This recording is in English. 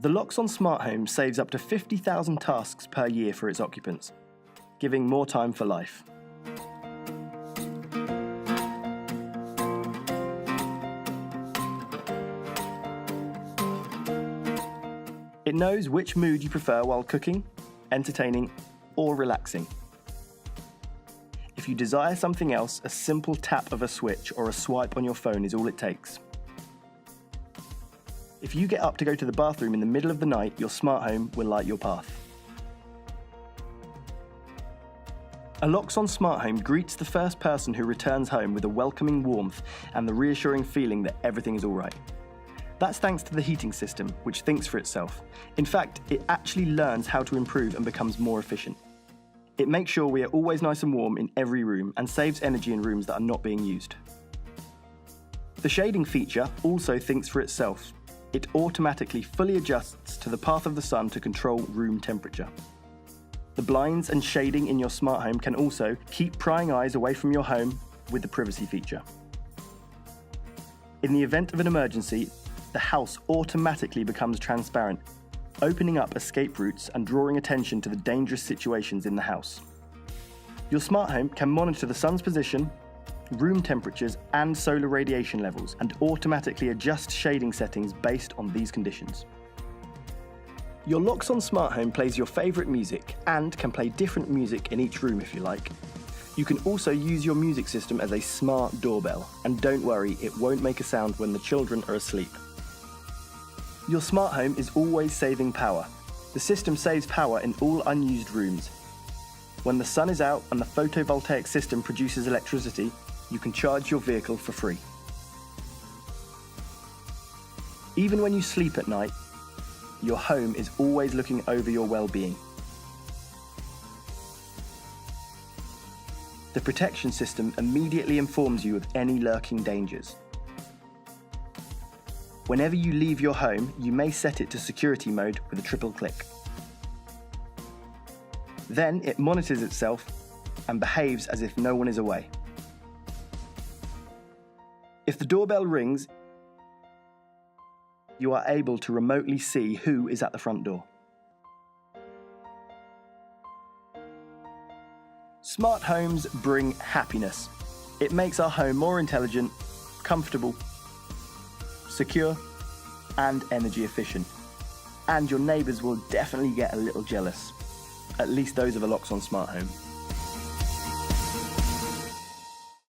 The Loxone smart home saves up to 50,000 tasks per year for its occupants, giving more time for life. It knows which mood you prefer while cooking, entertaining, or relaxing. If you desire something else, a simple tap of a switch or a swipe on your phone is all it takes. If you get up to go to the bathroom in the middle of the night, your smart home will light your path. A Loxone smart home greets the first person who returns home with a welcoming warmth and the reassuring feeling that everything is all right. That's thanks to the heating system, which thinks for itself. In fact, it actually learns how to improve and becomes more efficient. It makes sure we are always nice and warm in every room and saves energy in rooms that are not being used. The shading feature also thinks for itself. It automatically fully adjusts to the path of the sun to control room temperature. The blinds and shading in your smart home can also keep prying eyes away from your home with the privacy feature. In the event of an emergency, the house automatically becomes transparent, opening up escape routes and drawing attention to the dangerous situations in the house. Your smart home can monitor the sun's position, room temperatures and solar radiation levels, and automatically adjust shading settings based on these conditions. Your Loxone smart home plays your favourite music and can play different music in each room if you like. You can also use your music system as a smart doorbell, and don't worry, it won't make a sound when the children are asleep. Your smart home is always saving power. The system saves power in all unused rooms. When the sun is out and the photovoltaic system produces electricity, you can charge your vehicle for free. Even when you sleep at night, your home is always looking over your well-being. The protection system immediately informs you of any lurking dangers. Whenever you leave your home, you may set it to security mode with a triple click. Then it monitors itself and behaves as if no one is away. If the doorbell rings, you are able to remotely see who is at the front door. Smart homes bring happiness. It makes our home more intelligent, comfortable, secure, and energy efficient. And your neighbours will definitely get a little jealous, at least those of a Loxone smart home.